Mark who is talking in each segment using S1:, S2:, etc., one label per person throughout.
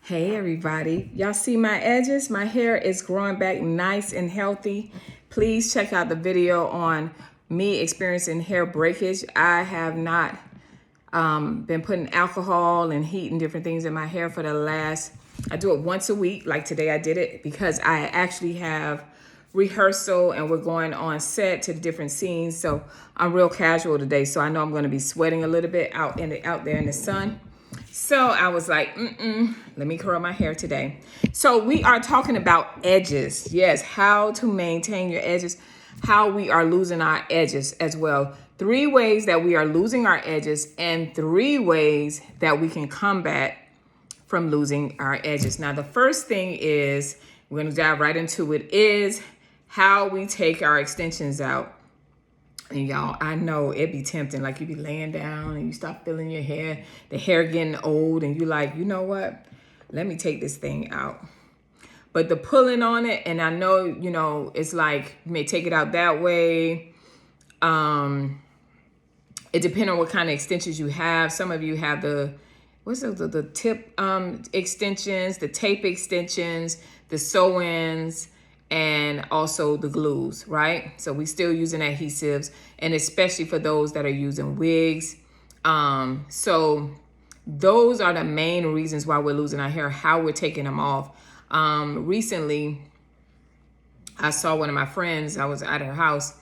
S1: Hey everybody, y'all see my edges? My hair is growing back nice and healthy. Please check out the video on me experiencing hair breakage. I have not been putting alcohol and heat and different things in my hair for the last, I do it once a week. Like today I did it because I actually have rehearsal and we're going on set to the different scenes. So I'm real casual today. So I know I'm going to be sweating a little bit out there in the sun. So I was like, let me curl my hair today. So we are talking about edges. Yes, how to maintain your edges, how we are losing our edges as well. 3 ways that we are losing our edges and 3 ways that we can combat from losing our edges. Now, the first thing is, we're going to dive right into it, is how we take our extensions out. And y'all, I know it be tempting. Like you be laying down and you stop feeling your hair, the hair getting old, and you like, you know what? Let me take this thing out. But the pulling on it, and I know, it's like you may take it out that way. It depends on what kind of extensions you have. Some of you have the tip extensions, the tape extensions, the sew-ins, and also the glues, right? So we still using adhesives, and especially for those that are using wigs. So those are the main reasons why we're losing our hair, how we're taking them off. Recently, I saw one of my friends. I was at her house,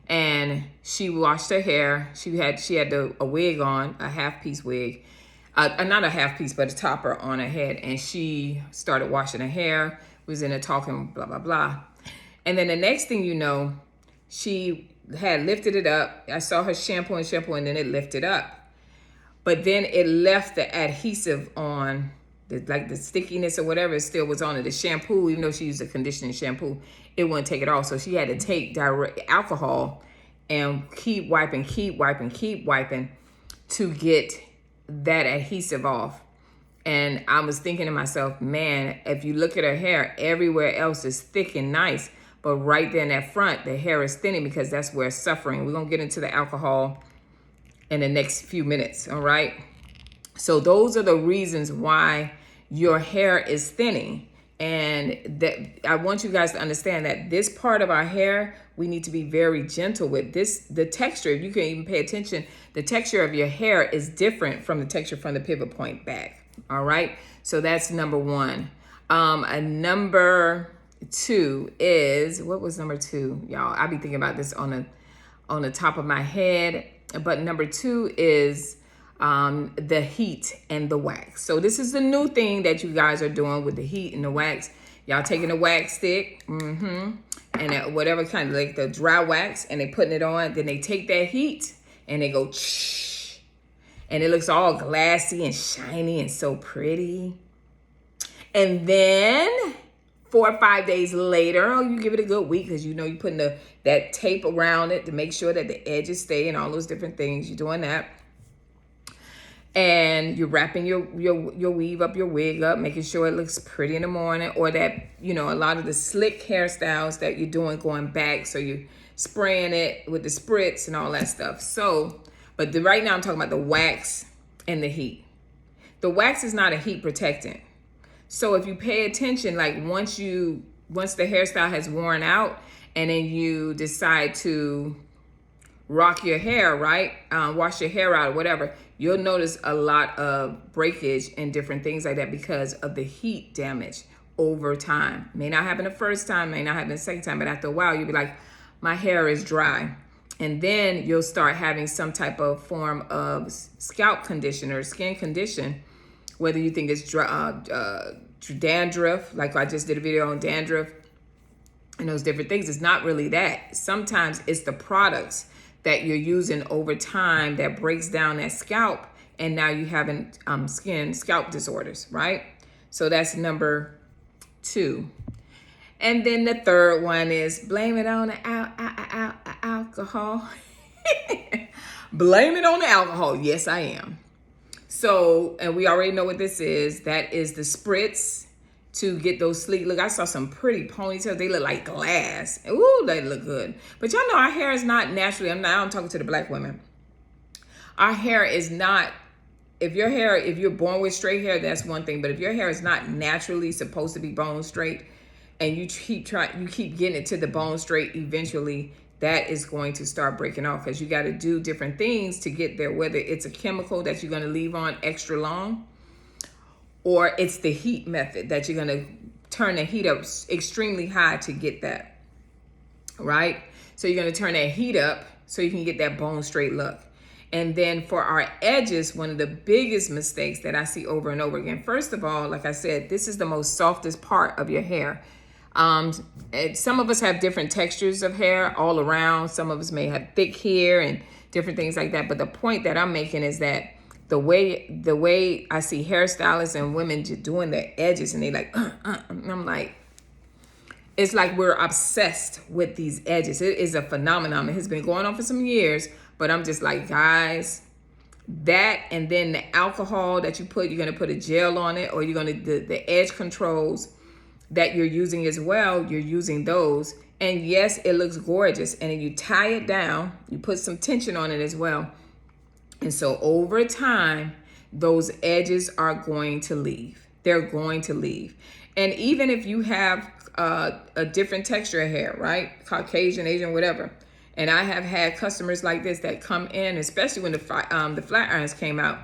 S1: and she washed her hair. She had a wig on, a half-piece wig. Not a half-piece, but a topper on her head. And she started washing her hair, was in there talking, blah, blah, blah. And then the next thing you know, she had lifted it up. I saw her shampoo, and then it lifted up. But then it left the adhesive on, like the stickiness or whatever, it still was on it. The shampoo, even though she used a conditioning shampoo, it wouldn't take it off. So she had to take direct alcohol and keep wiping to get that adhesive off. And I was thinking to myself, man, if you look at her hair, everywhere else is thick and nice. But right there in that front, the hair is thinning because that's where it's suffering. We're going to get into the alcohol in the next few minutes, all right? So those are the reasons why your hair is thinning. And that I want you guys to understand that this part of our hair, we need to be very gentle with. The texture, you can even pay attention, the texture of your hair is different from the texture from the pivot point back. All right. So that's number 1. Number 2 is, what was number 2? Y'all, I be thinking about this on the top of my head. But number 2 is the heat and the wax. So this is the new thing that you guys are doing with the heat and the wax. Y'all taking a wax stick, and whatever kind of, like the dry wax, and they putting it on. Then they take that heat and they go, and it looks all glassy and shiny and so pretty. And then 4 or 5 days later, you give it a good week, because you're putting that tape around it to make sure that the edges stay and all those different things. You're doing that. And you're wrapping your weave up, your wig up, making sure it looks pretty in the morning, or that, a lot of the slick hairstyles that you're doing going back. So you're spraying it with the spritz and all that stuff. So, but right now I'm talking about the wax and the heat. The wax is not a heat protectant. So if you pay attention, like once the hairstyle has worn out and then you decide to rock your hair, right? Wash your hair out or whatever, you'll notice a lot of breakage and different things like that because of the heat damage over time. May not happen the first time, may not happen the second time, but after a while, you'll be like, my hair is dry. And then you'll start having some type of form of scalp condition or skin condition, whether you think it's dandruff, like I just did a video on dandruff and those different things. It's not really that. Sometimes it's the products that you're using over time that breaks down that scalp, and now you having scalp disorders, right? So that's number 2. And then the third one is blame it on the alcohol. Blame it on the alcohol. Yes, I am. So, and we already know what this is. That is the spritz to get those sleek look. I saw some pretty ponytails. They look like glass. Ooh, they look good. But y'all know our hair is not naturally, I'm talking to the black women. Our hair is not if you're born with straight hair, that's one thing. But if your hair is not naturally supposed to be bone straight, and you keep getting it to the bone straight, eventually that is going to start breaking off, because you got to do different things to get there, whether it's a chemical that you're going to leave on extra long, or it's the heat method that you're going to turn the heat up extremely high to get that, right? So you're going to turn that heat up so you can get that bone straight look. And then for our edges, one of the biggest mistakes that I see over and over again, first of all, like I said, this is the most softest part of your hair. Some of us have different textures of hair all around. Some of us may have thick hair and different things like that. But the point that I'm making is that the way I see hairstylists and women just doing the edges, and they like, and I'm like, it's like we're obsessed with these edges. It is a phenomenon. It has been going on for some years, but I'm just like, guys, that, and then the alcohol that you put, you're gonna put a gel on it, or you're gonna, the edge controls that you're using as well, you're using those. And yes, it looks gorgeous. And then you tie it down, you put some tension on it as well. And so over time, those edges are going to leave. They're going to leave. And even if you have a different texture of hair, right? Caucasian, Asian, whatever. And I have had customers like this that come in, especially when the flat irons came out,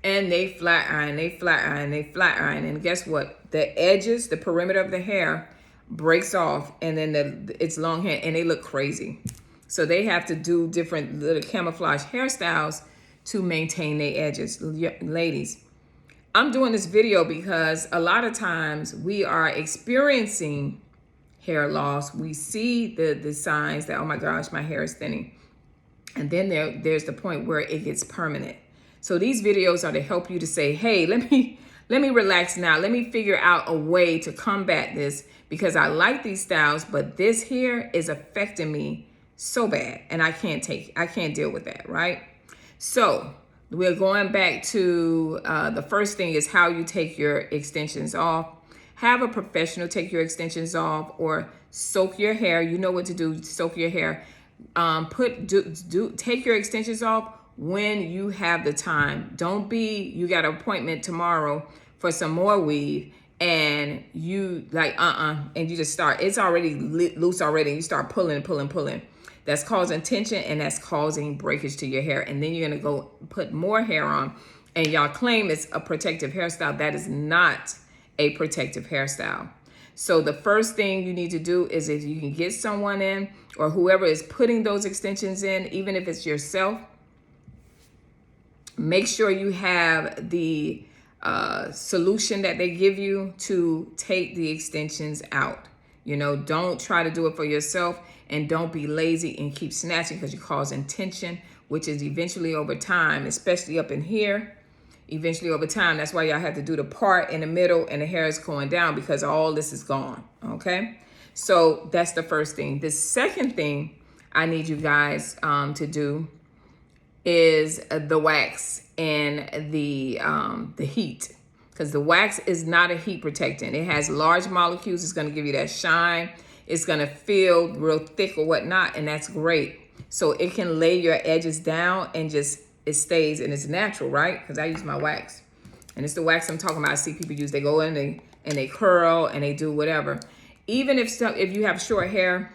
S1: and they flat iron, they flat iron, they flat iron. And guess what? The edges, the perimeter of the hair breaks off, and then it's long hair, and they look crazy. So they have to do different little camouflage hairstyles to maintain their edges. Ladies, I'm doing this video because a lot of times we are experiencing hair loss. We see the signs that, oh my gosh, my hair is thinning. And then there's the point where it gets permanent. So these videos are to help you to say, hey, let me relax now. Let me figure out a way to combat this, because I like these styles, but this here is affecting me so bad, and I can't deal with that, right? So we're going back to the first thing is how you take your extensions off. Have a professional take your extensions off, or soak your hair. You know what to do. Soak your hair. Take your extensions off when you have the time. Don't be, you got an appointment tomorrow for some more weave, and you like, and you just start, it's already loose already, and you start pulling. That's causing tension, and that's causing breakage to your hair. And then you're gonna go put more hair on, and y'all claim it's a protective hairstyle. That is not a protective hairstyle. So the first thing you need to do is, if you can get someone in, or whoever is putting those extensions in, even if it's yourself, make sure you have the solution that they give you to take the extensions out. You know, don't try to do it for yourself, and don't be lazy and keep snatching, because you're causing tension, which is eventually over time, especially up in here, eventually over time, that's why y'all have to do the part in the middle and the hair is going down, because all this is gone, okay? So that's the first thing. The second thing I need you guys to do is the wax and the heat, because the wax is not a heat protectant. It has large molecules. It's going to give you that shine. It's going to feel real thick or whatnot, and that's great. So it can lay your edges down, and just it stays, and it's natural, right? Because I use my wax, and it's the wax I'm talking about. I see people use. They go in and they curl and they do whatever. Even if you have short hair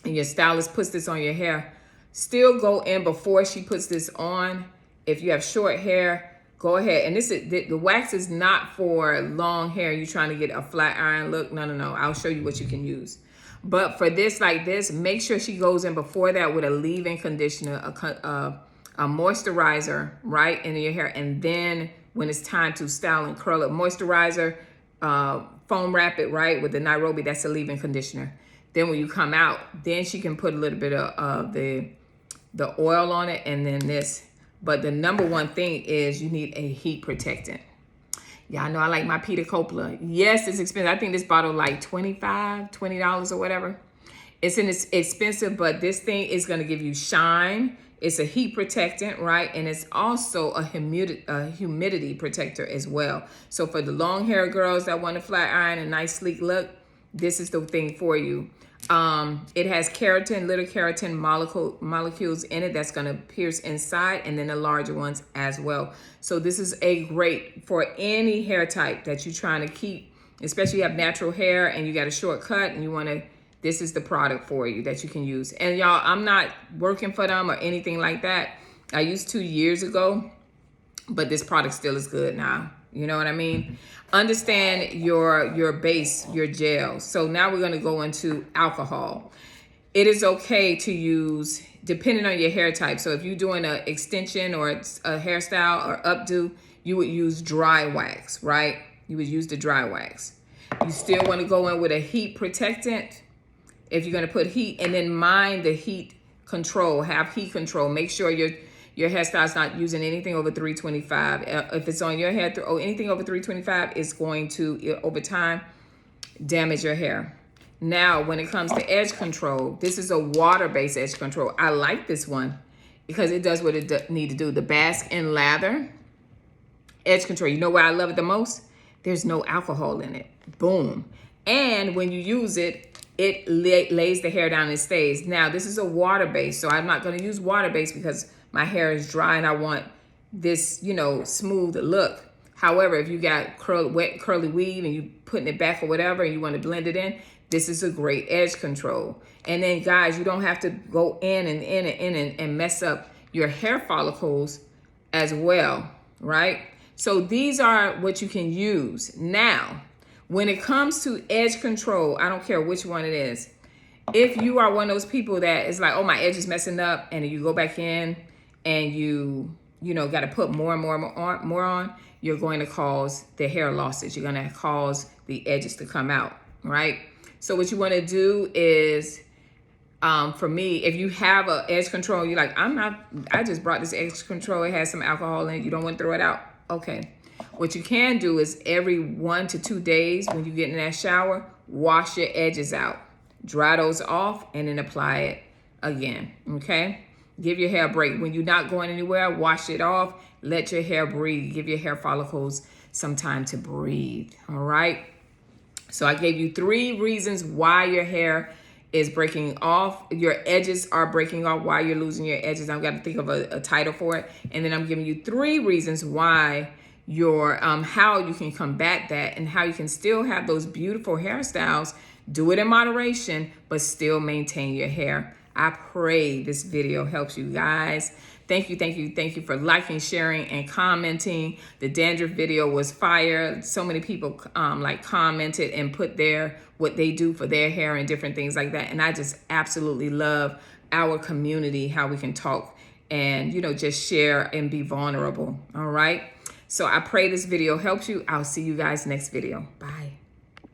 S1: and your stylist puts this on your hair, still go in before she puts this on. If you have short hair, go ahead. And this is the wax is not for long hair. You're trying to get a flat iron look. No. I'll show you what you can use. But for this, like this, make sure she goes in before that with a leave-in conditioner, a moisturizer right into your hair. And then when it's time to style and curl it, moisturizer, foam wrap it right with the Nairobi. That's a leave-in conditioner. Then when you come out, then she can put a little bit of the oil on it, and then this. But the number one thing is you need a heat protectant. Y'all know I like my Peter Coppola. Yes, it's expensive. I think this bottle like $20 or whatever. It's expensive, but this thing is going to give you shine. It's a heat protectant, right? And it's also a humidity protector as well. So for the long hair girls that want a flat iron, a nice sleek look, this is the thing for you. It has keratin, little keratin molecules in it that's going to pierce inside, and then the larger ones as well. So this is a great for any hair type that you're trying to keep, especially you have natural hair and you got a short cut and you want to, this is the product for you that you can use. And y'all, I'm not working for them or anything like that. I used to years ago, but this product still is good now. You know what I mean? Understand your base, your gel. So now we're going to go into alcohol. It is okay to use, depending on your hair type. So if you're doing an extension or a hairstyle or updo, you would use dry wax, right? You would use the dry wax. You still want to go in with a heat protectant if you're going to put heat, and then mind the heat control, have heat control. Make sure your hairstyle is not using anything over 325. If it's on your hair or anything over 325, it's going to, over time, damage your hair. Now, when it comes to edge control, this is a water-based edge control. I like this one because it does what it need to do. The Bask and Lather edge control. You know why I love it the most? There's no alcohol in it. Boom. And when you use it, it lays the hair down and stays. Now, this is a water-based, so I'm not going to use water-based because my hair is dry and I want this, you know, smooth look. However, if you got wet curly weave and you putting it back or whatever and you want to blend it in, this is a great edge control. And then, guys, you don't have to go in and mess up your hair follicles as well, right? So these are what you can use. Now, when it comes to edge control, I don't care which one it is. If you are one of those people that is like, oh, my edge is messing up, and you go back in and you know, got to put more and more on, you're going to cause the hair losses. You're going to cause the edges to come out, right? So what you want to do is, for me, if you have an edge control, you're like, I just brought this edge control. It has some alcohol in it. You don't want to throw it out. Okay. What you can do is every 1 to 2 days when you get in that shower, wash your edges out. Dry those off and then apply it again, okay? Give your hair a break. When you're not going anywhere, wash it off. Let your hair breathe. Give your hair follicles some time to breathe, all right? So I gave you 3 reasons why your hair is breaking off. Your edges are breaking off, why you're losing your edges. I've got to think of a title for it. And then I'm giving you 3 reasons why your how you can combat that and how you can still have those beautiful hairstyles. Do it in moderation, but still maintain your hair. I pray this video helps you guys. Thank you for liking, sharing, and commenting. The dandruff video was fire. So many people like commented and put what they do for their hair and different things like that. And I just absolutely love our community, how we can talk and, you know, just share and be vulnerable. All right. So I pray this video helps you. I'll see you guys next video. Bye.